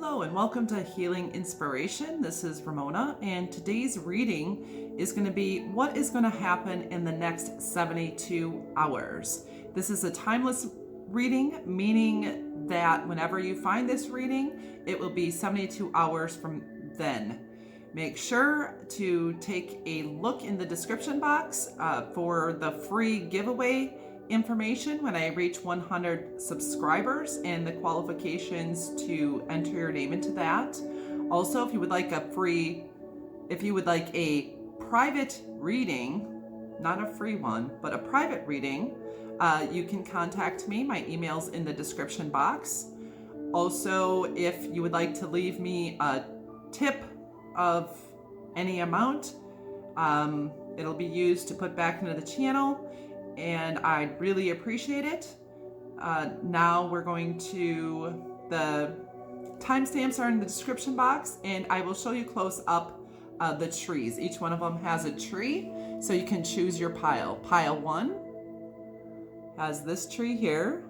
Hello and welcome to Healing Inspiration. This is Ramona, and today's reading is going to be what is going to happen in the next 72 hours. This is a timeless reading, meaning that whenever you find this reading, it will be 72 hours from then. Make sure to take a look in the description box for the free giveaway information when I reach 100 subscribers and the qualifications to enter your name into that. Also, if you would like a private reading, not a free one, but a private reading, you can contact me. My email's in the description box. Also, if you would like to leave me a tip of any amount, it'll be used to put back into the channel, and I'd really appreciate it. Now we're going to, the timestamps are in the description box, and I will show you close up the trees. Each one of them has a tree, so you can choose your pile. Pile 1 has this tree here.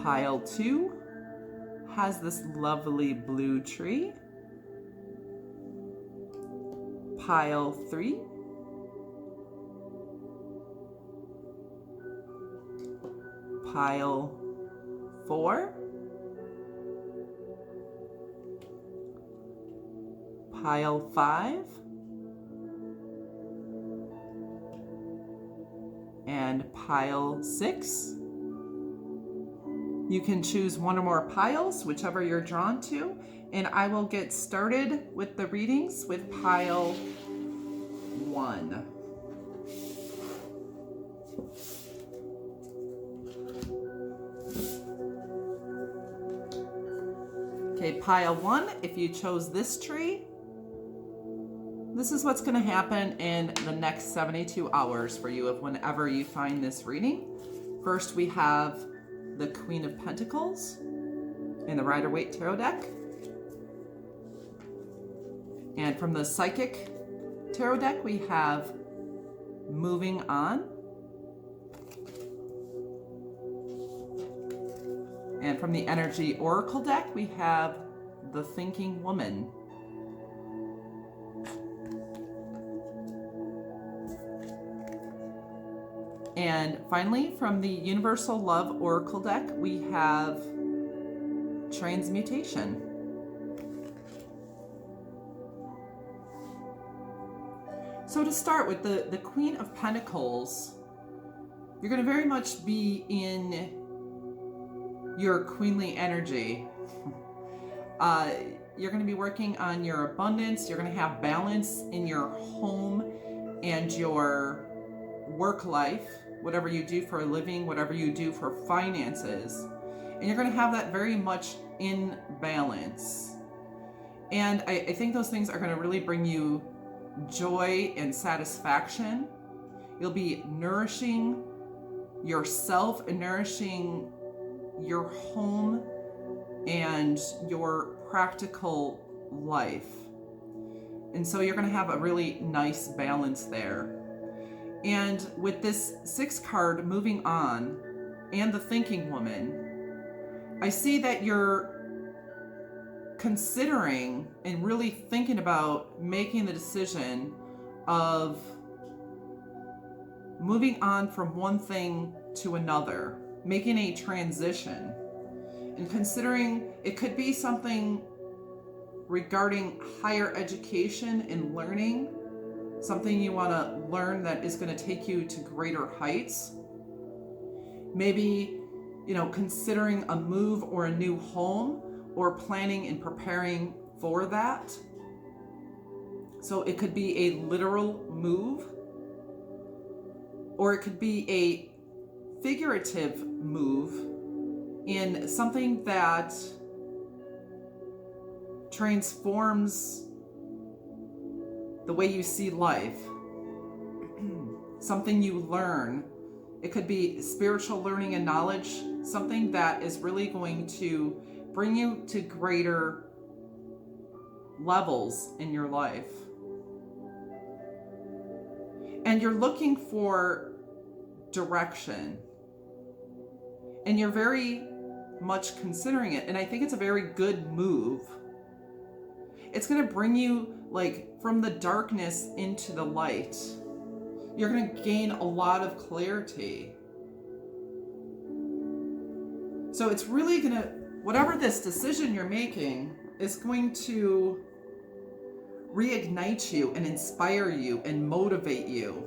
Pile 2 has this lovely blue tree. Pile 3 Pile 4, Pile 5, and Pile 6. You can choose one or more piles, whichever you're drawn to, and I will get started with the readings with Pile 1. Okay, Pile 1, if you chose this tree, this is what's going to happen in the next 72 hours for you whenever you find this reading. First, we have the Queen of Pentacles in the Rider-Waite Tarot deck. And from the Psychic Tarot deck, we have Moving On. And from the Energy Oracle deck, we have the Thinking Woman. And finally, from the Universal Love Oracle deck, we have Transmutation. So to start with the Queen of Pentacles, you're going to very much be in your queenly energy. You're going to be working on your abundance. You're going to have balance in your home and your work life, whatever you do for a living, whatever you do for finances. And you're going to have that very much in balance. And I think those things are going to really bring you joy and satisfaction. You'll be nourishing yourself and nourishing your home and your practical life. And so you're going to have a really nice balance there. And with this 6 card, Moving On, and the Thinking Woman, I see that you're considering and really thinking about making the decision of moving on from one thing to another, making a transition, and considering it could be something regarding higher education and learning, something you want to learn that is going to take you to greater heights. Maybe, considering a move or a new home, or planning and preparing for that. So it could be a literal move, or it could be a figurative move in something that transforms the way you see life, something you learn. It could be spiritual learning and knowledge, something that is really going to bring you to greater levels in your life. And you're looking for direction. And you're very much considering it. And I think it's a very good move. It's going to bring you like from the darkness into the light. You're going to gain a lot of clarity. So it's really going to, whatever this decision you're making is going to reignite you and inspire you and motivate you.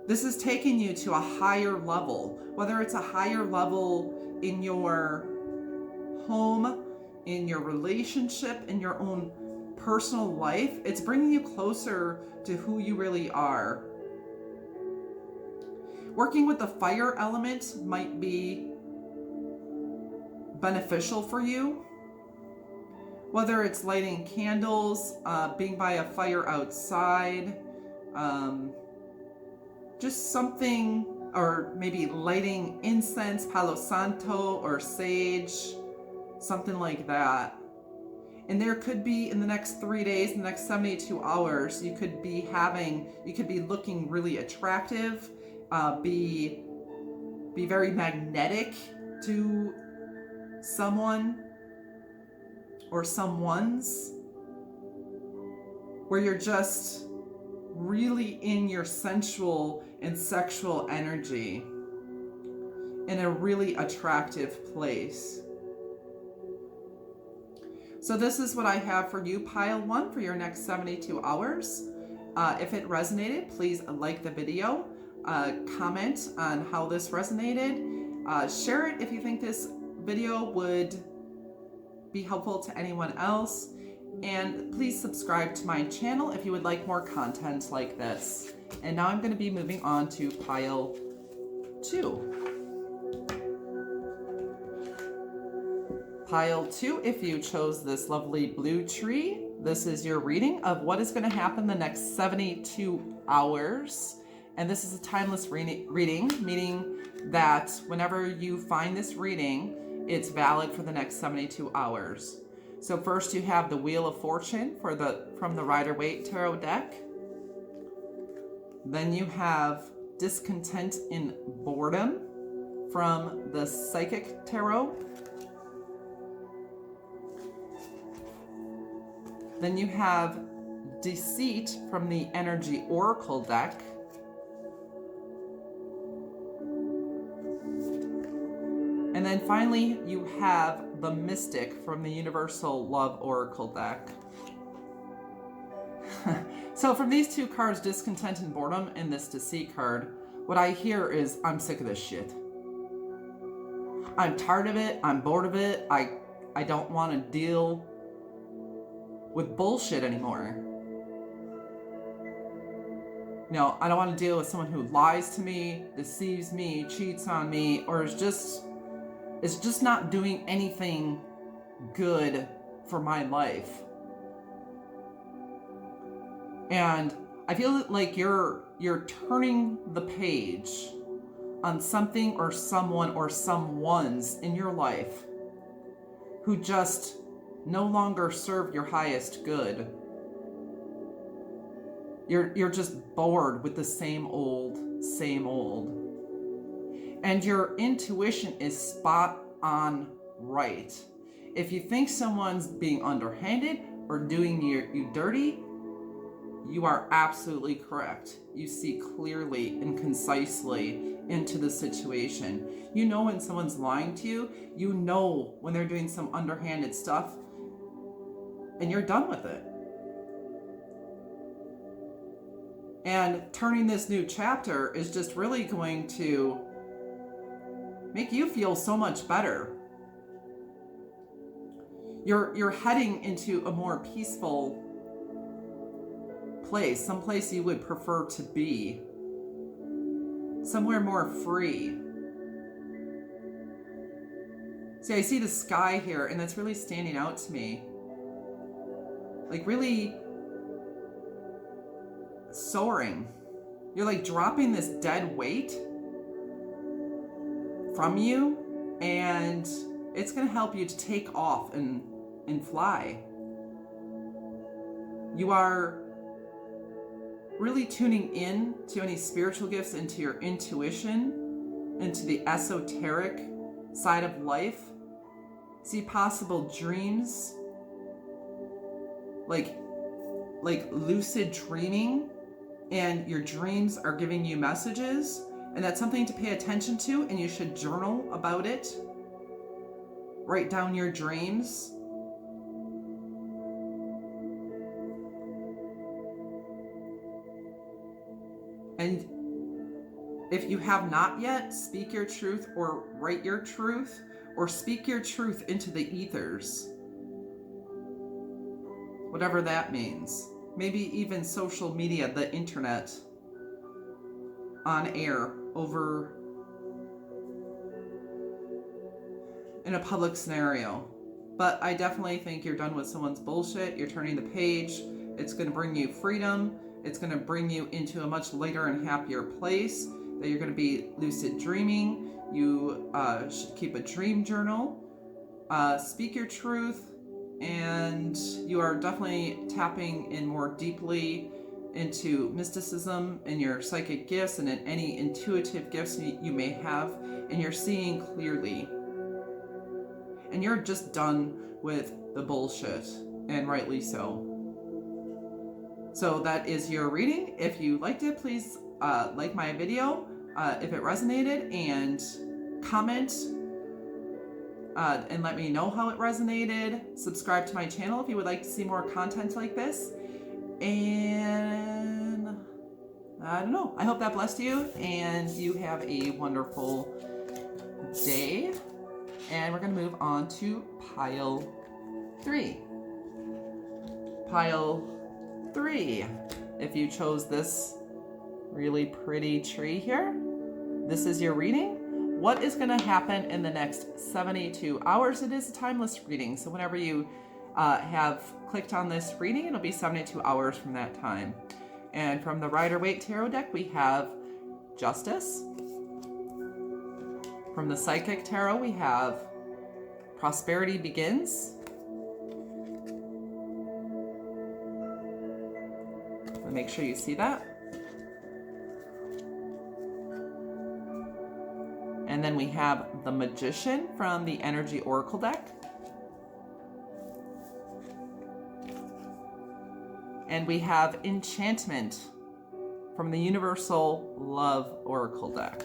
This is taking you to a higher level, whether it's a higher level in your home, in your relationship, in your own personal life. It's bringing you closer to who you really are. Working with the fire element might be beneficial for you, whether it's lighting candles, being by a fire outside, just something, or maybe lighting incense, Palo Santo or sage, something like that. And there could be, in the next 3 days, in the next 72 hours, you could be looking really attractive, be very magnetic to someone or someone's, where you're just really in your sensual and sexual energy in a really attractive place. So this is what I have for you, pile 1, for your next 72 hours. If it resonated, please like the video, comment on how this resonated, share it if you think this video would be helpful to anyone else, and please subscribe to my channel if you would like more content like this. And now I'm going to be moving on to pile 2. Pile 2, if you chose this lovely blue tree, this is your reading of what is going to happen the next 72 hours. And this is a timeless reading, meaning that whenever you find this reading, it's valid for the next 72 hours. So first you have the Wheel of Fortune from the Rider-Waite Tarot deck. Then you have Discontent in Boredom from the Psychic Tarot. Then you have Deceit from the Energy Oracle deck. And then finally, you have the Mystic from the Universal Love Oracle deck. So from these two cards, Discontent and Boredom, and this Deceit card, what I hear is, I'm sick of this shit. I'm tired of it. I'm bored of it. I don't want to deal with bullshit anymore. You know, I don't want to deal with someone who lies to me, deceives me, cheats on me, or is just not doing anything good for my life. And I feel like you're turning the page on something or someone or someones in your life who just no longer serve your highest good. You're just bored with the same old. And your intuition is spot on right. If you think someone's being underhanded or doing you dirty, you are absolutely correct. You see clearly and concisely into the situation. You know when someone's lying to you. You know when they're doing some underhanded stuff, and you're done with it. And turning this new chapter is just really going to make you feel so much better. You're heading into a more peaceful place, someplace you would prefer to be, somewhere more free. See, I see the sky here, and that's really standing out to me. Like really soaring. You're like dropping this dead weight from you, and it's going to help you to take off and fly. You are really tuning in to any spiritual gifts, into your intuition, into the esoteric side of life. See possible dreams, like lucid dreaming, and your dreams are giving you messages, and that's something to pay attention to, and you should journal about it. Write down your dreams. And if you have not yet, speak your truth, or write your truth, or speak your truth into the ethers. Whatever that means. Maybe even social media, the internet, on air, over in a public scenario. But I definitely think you're done with someone's bullshit. You're turning the page. It's going to bring you freedom. It's going to bring you into a much lighter and happier place. That you're going to be lucid dreaming. You should keep a dream journal. Speak your truth. And you are definitely tapping in more deeply into mysticism and your psychic gifts and in any intuitive gifts you may have. And you're seeing clearly. And you're just done with the bullshit. And rightly so. So that is your reading. If you liked it, please like my video if it resonated, and comment and let me know how it resonated. Subscribe to my channel if you would like to see more content like this. And I don't know. I hope that blessed you, and you have a wonderful day. And we're going to move on to pile 3. Pile 3. If you chose this really pretty tree here, this is your reading. What is going to happen in the next 72 hours? It is a timeless reading, so whenever you have clicked on this reading, it'll be 72 hours from that time. And from the Rider-Waite Tarot deck, we have Justice. From the Psychic Tarot, we have Prosperity Begins. Make sure you see that. And then we have the Magician from the Energy Oracle deck. And we have Enchantment from the Universal Love Oracle deck.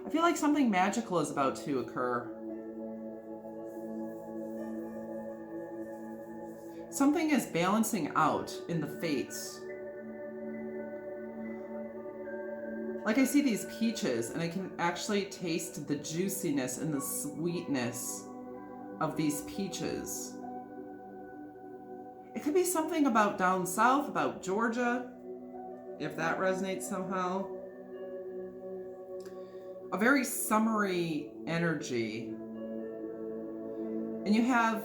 I feel like something magical is about to occur. Something is balancing out in the fates. Like I see these peaches, and I can actually taste the juiciness and the sweetness of these peaches. It could be something about down south, about Georgia, if that resonates somehow. A very summery energy. And you have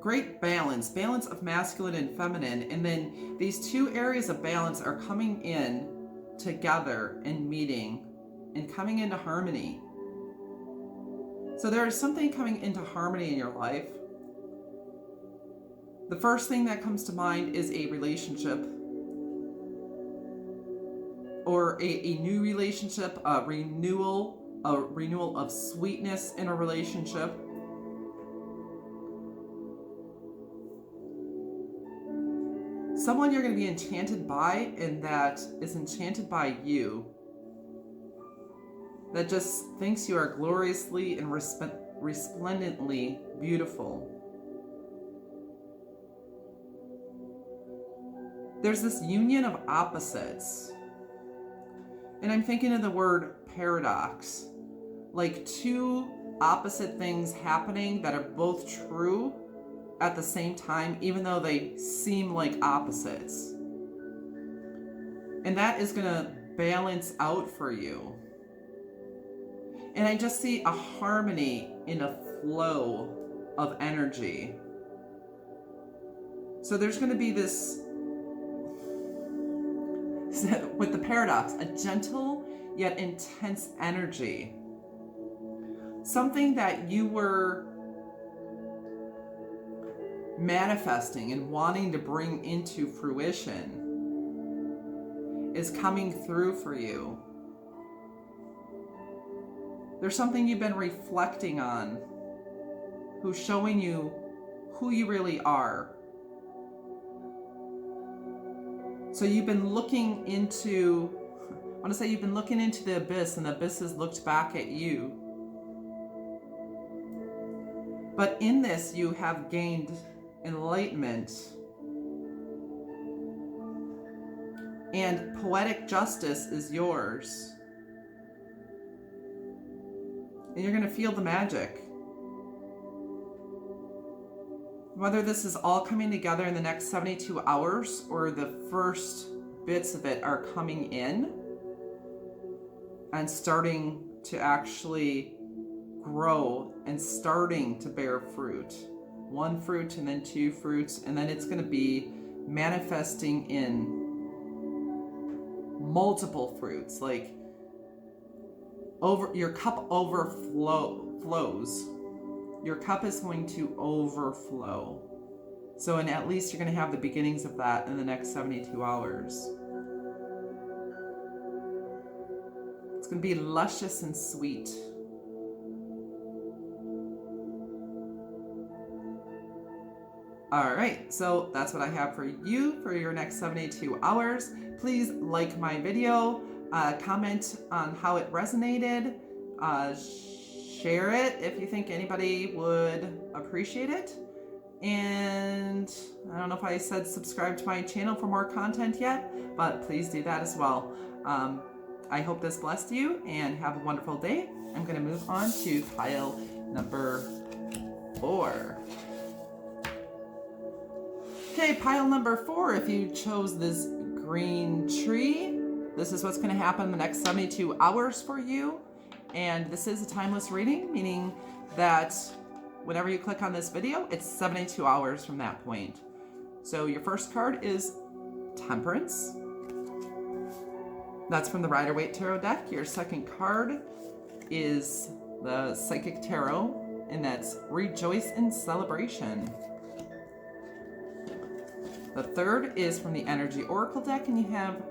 great balance of masculine and feminine, and then these two areas of balance are coming in together and meeting and coming into harmony. So there is something coming into harmony in your life. The first thing that comes to mind is a relationship, or a new relationship, a renewal of sweetness in a relationship. Someone you're going to be enchanted by, and that is enchanted by you. That just thinks you are gloriously and resplendently beautiful. There's this union of opposites. And I'm thinking of the word paradox. Like two opposite things happening that are both true at the same time, even though they seem like opposites. And that is going to balance out for you. And I just see a harmony in a flow of energy. So there's going to be this, with the paradox, a gentle yet intense energy. Something that you were manifesting and wanting to bring into fruition is coming through for you. There's something you've been reflecting on, who's showing you who you really are. So you've been looking into, I want to say you've been looking into the abyss, and the abyss has looked back at you. But in this, you have gained enlightenment. And poetic justice is yours. And you're going to feel the magic. Whether this is all coming together in the next 72 hours or the first bits of it are coming in and starting to actually grow and starting to bear fruit. One fruit and then two fruits, and then it's going to be manifesting in multiple fruits, like your cup overflows. Your cup is going to overflow. So, and at least you're going to have the beginnings of that in the next 72 hours. It's going to be luscious and sweet. All right, so that's what I have for you for your next 72 hours. Please like my video, comment on how it resonated, share it if you think anybody would appreciate it. And I don't know if I said subscribe to my channel for more content yet, but please do that as well. I hope this blessed you and have a wonderful day. I'm going to move on to pile number 4. Okay, pile number 4, if you chose this green tree, this is what's going to happen in the next 72 hours for you. And this is a timeless reading, meaning that whenever you click on this video, it's 72 hours from that point. So your first card is Temperance. That's from the Rider-Waite Tarot deck. Your second card is the Psychic Tarot, and that's Rejoice in Celebration. The third is from the Energy Oracle deck, and you have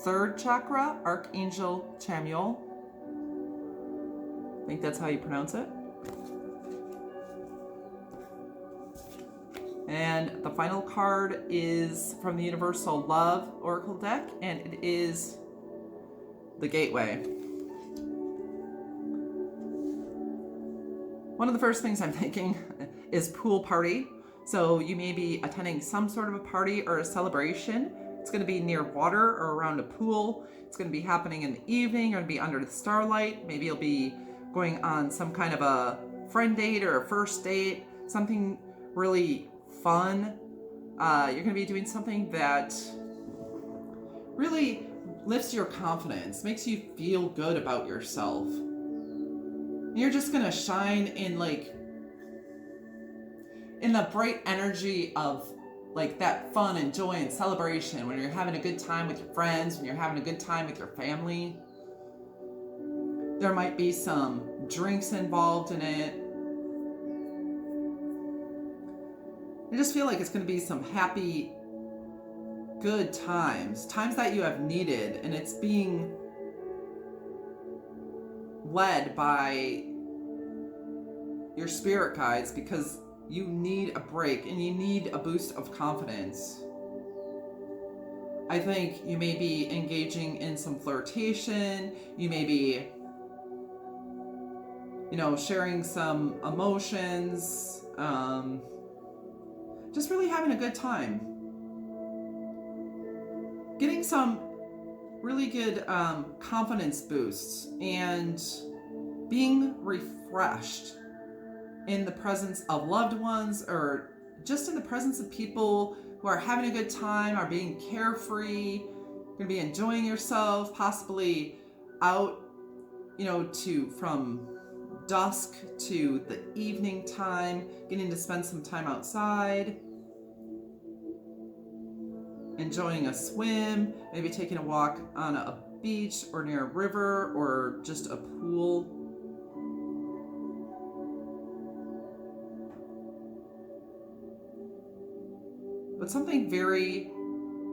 third chakra, Archangel Chamuel. I think that's how you pronounce it. And the final card is from the Universal Love Oracle deck, and it is the Gateway. One of the first things I'm thinking is pool party. So you may be attending some sort of a party or a celebration. It's going to be near water or around a pool. It's going to be happening in the evening. You're going to be under the starlight. Maybe you'll be going on some kind of a friend date or a first date, something really fun. You're going to be doing something that really lifts your confidence, makes you feel good about yourself. You're just going to shine in the bright energy of like that fun and joy and celebration when you're having a good time with your friends, when you're having a good time with your family. There might be some drinks involved in it. I just feel like it's going to be some happy, good times that you have needed, and it's being led by your spirit guides because you need a break and you need a boost of confidence. I think you may be engaging in some flirtation. You may be, sharing some emotions. Just really having a good time. Getting some really good confidence boosts and being refreshed in the presence of loved ones or just in the presence of people who are having a good time, are being carefree, going to be enjoying yourself, possibly out, from dusk to the evening time, getting to spend some time outside, enjoying a swim, maybe taking a walk on a beach or near a river or just a pool. But something very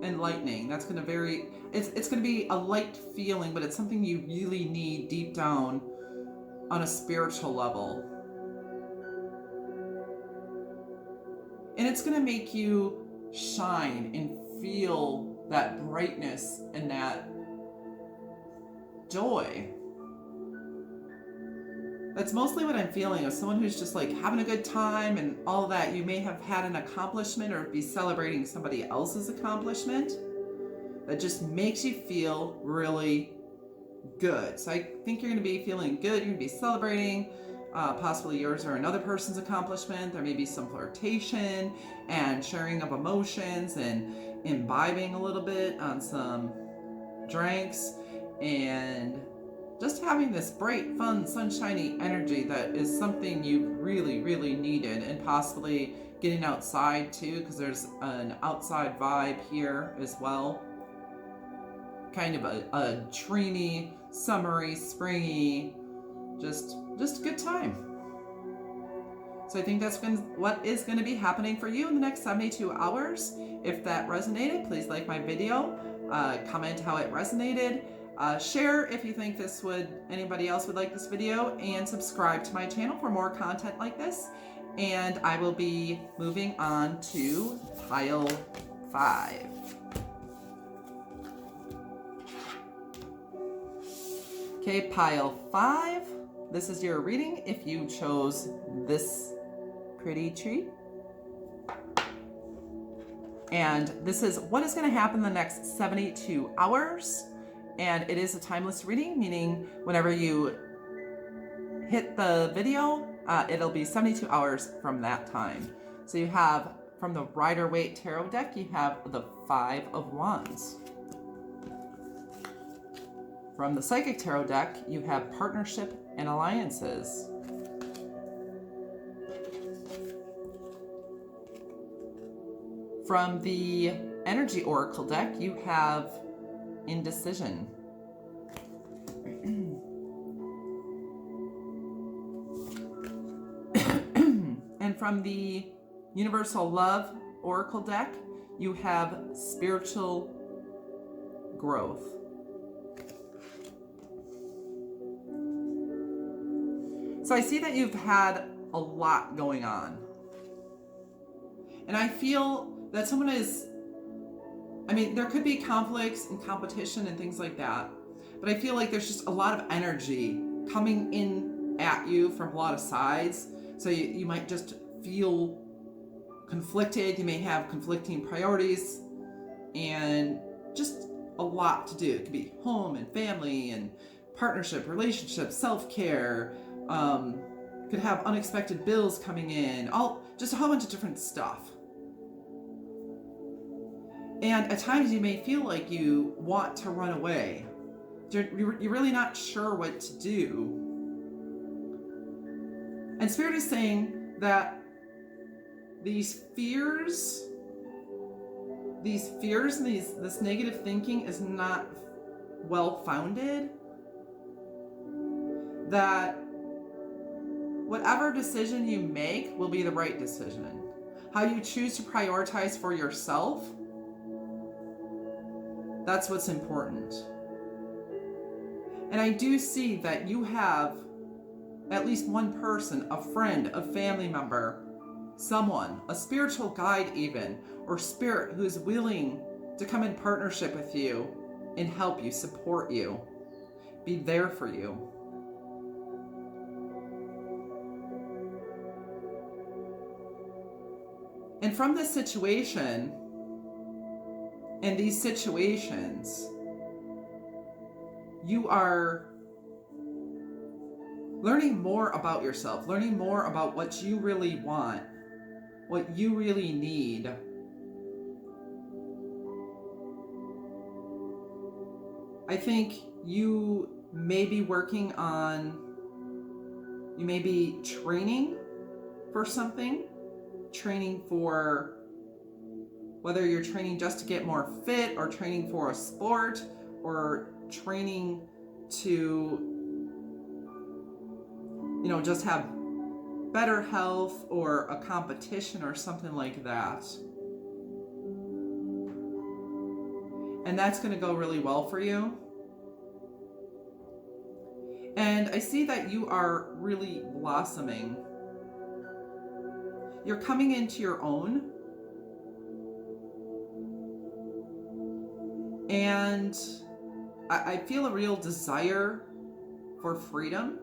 enlightening. That's going to it's going to be a light feeling, but it's something you really need deep down on a spiritual level. And it's going to make you shine and feel that brightness and that joy. That's mostly what I'm feeling, as someone who's just like having a good time and all that. You may have had an accomplishment or be celebrating somebody else's accomplishment that just makes you feel really good. So I think you're going to be feeling good. You're going to be celebrating possibly yours or another person's accomplishment. There may be some flirtation and sharing of emotions and imbibing a little bit on some drinks and just having this bright, fun, sunshiny energy that is something you really, really needed, and possibly getting outside too, because there's an outside vibe here as well. Kind of a dreamy, summery, springy, just a good time. So I think that's what is going to be happening for you in the next 72 hours. If that resonated, please like my video, comment how it resonated, share if you think anybody else would like this video, and subscribe to my channel for more content like this. And I will be moving on to pile 5. Okay, pile 5. This is your reading if you chose this pretty tree. And this is what is going to happen the next 72 hours. And it is a timeless reading, meaning whenever you hit the video, it'll be 72 hours from that time. So you have, from the Rider-Waite Tarot deck, you have the 5 of Wands. From the Psychic Tarot deck, you have Partnership and Alliances. From the Energy Oracle deck, you have Indecision. And from the Universal Love Oracle deck, you have Spiritual Growth. So I see that you've had a lot going on. And I feel that someone there could be conflicts and competition and things like that, but I feel like there's just a lot of energy coming in at you from a lot of sides. So you might just feel conflicted. You may have conflicting priorities and just a lot to do. It could be home and family and partnership, relationship, self-care. Could have unexpected bills coming in, just a whole bunch of different stuff. And at times you may feel like you want to run away. You're really not sure what to do. And Spirit is saying that these fears and this negative thinking is not well-founded. That whatever decision you make will be the right decision. How you choose to prioritize for yourself, that's what's important. And I do see that you have at least one person, a friend, a family member, someone, a spiritual guide even, or spirit who's willing to come in partnership with you and help you, support you, be there for you. And from this situation, and these situations, you are learning more about yourself, learning more about what you really want, what you really need. I think you may be training for something, training for, whether you're training just to get more fit, or training for a sport, or training to, just have better health, or a competition or something like that. And that's going to go really well for you. And I see that you are really blossoming. You're coming into your own. And I feel a real desire for freedom.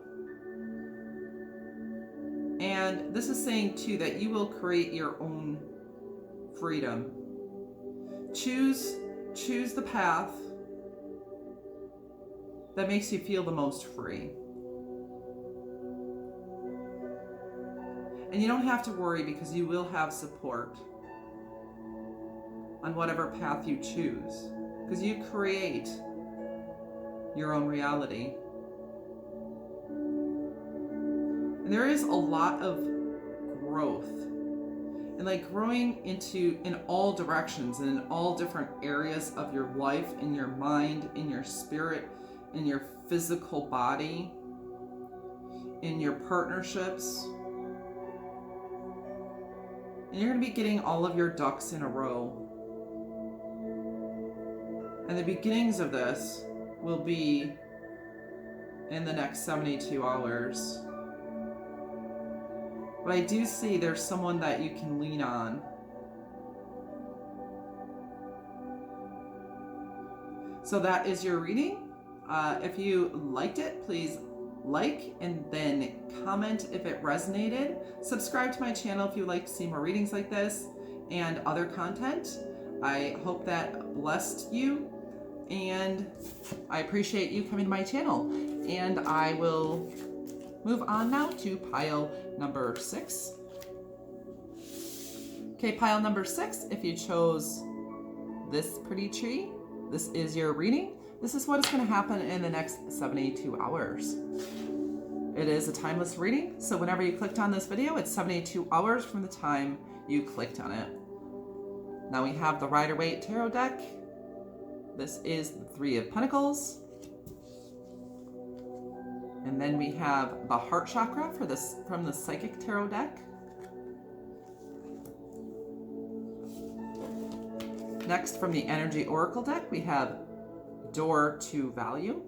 And this is saying too that you will create your own freedom. Choose the path that makes you feel the most free. And you don't have to worry, because you will have support on whatever path you choose, because you create your own reality. And there is a lot of growth, and like growing in all directions and in all different areas of your life, in your mind, in your spirit, in your physical body, in your partnerships. And you're going to be getting all of your ducks in a row. And the beginnings of this will be in the next 72 hours. But I do see there's someone that you can lean on. So that is your reading. If you liked it, please like and then comment if it resonated. Subscribe to my channel if you'd like to see more readings like this and other content. I hope that blessed you, and I appreciate you coming to my channel. And I will move on now to pile number 6. Okay, pile number 6, if you chose this pretty tree, this is your reading. This is what is going to happen in the next 72 hours. It is a timeless reading, so whenever you clicked on this video, it's 72 hours from the time you clicked on it. Now we have the Rider-Waite Tarot deck. This is the 3 of Pentacles. And then we have the Heart Chakra from the Psychic Tarot deck. Next, from the Energy Oracle deck, we have Door to Value.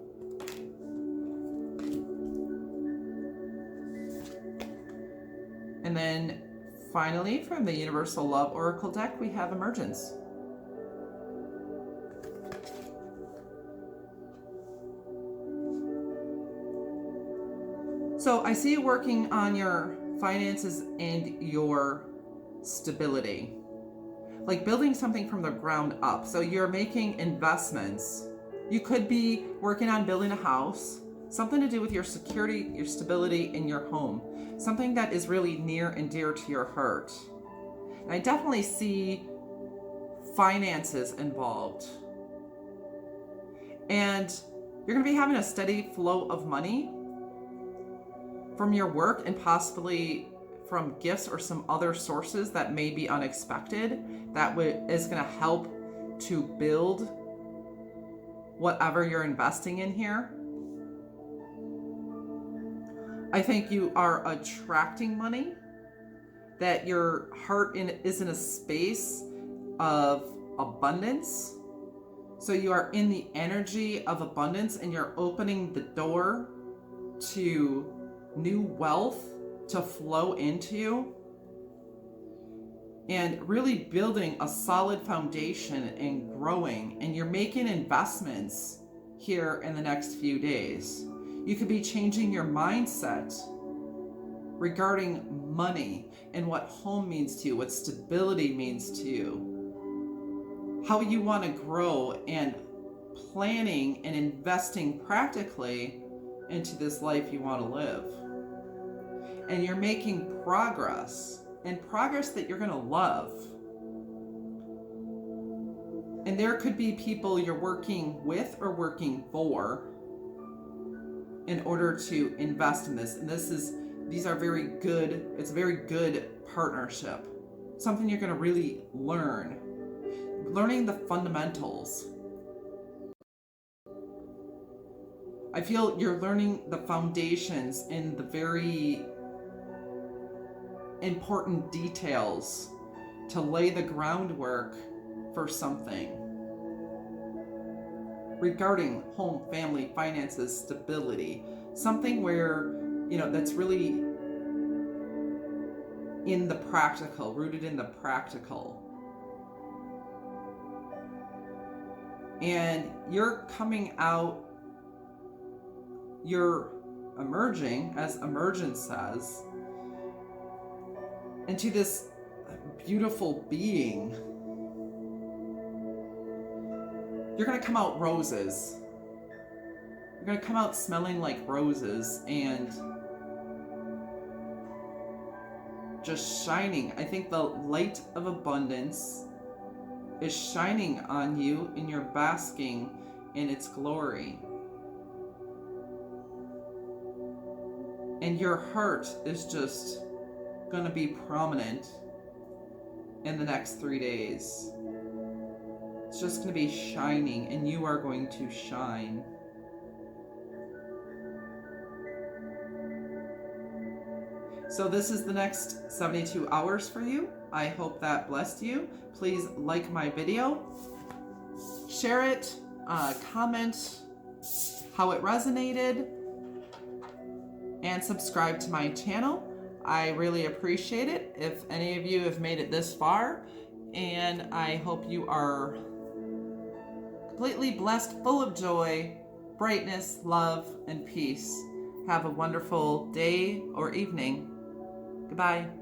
And then finally, from the Universal Love Oracle deck, we have Emergence. So I see you working on your finances and your stability, like building something from the ground up. So you're making investments. You could be working on building a house, something to do with your security, your stability in your home, something that is really near and dear to your heart. And I definitely see finances involved. And you're going to be having a steady flow of money from your work, and possibly from gifts or some other sources that may be unexpected, that is going to help to build whatever you're investing in here. I think you are attracting money, that your heart is in a space of abundance. So you are in the energy of abundance, and you're opening the door to new wealth to flow into you, and really building a solid foundation and growing. And you're making investments here in the next few days. You could be changing your mindset regarding money and what home means to you, what stability means to you, how you want to grow, and planning and investing practically into this life you want to live. And you're making progress, and progress that you're going to love. And there could be people you're working with or working for in order to invest in this. And these are very good, it's a very good partnership. Something you're going to really learning the fundamentals. I feel you're learning the foundations in the very important details to lay the groundwork for something. regarding home, family, finances, stability. Something where, that's really in the practical, rooted in the practical. And you're coming out, you're emerging, as emergence says, into this beautiful being. You're going to come out roses. You're going to come out smelling like roses and just shining. I think the light of abundance is shining on you, and you're basking in its glory. And your heart is just going to be prominent in the next 3 days. It's just going to be shining, and you are going to shine. So this is the next 72 hours for you. I hope that blessed you. Please like my video, share it, comment how it resonated, and subscribe to my channel. I really appreciate it if any of you have made it this far, and I hope you are completely blessed, full of joy, brightness, love, and peace. Have a wonderful day or evening. Goodbye.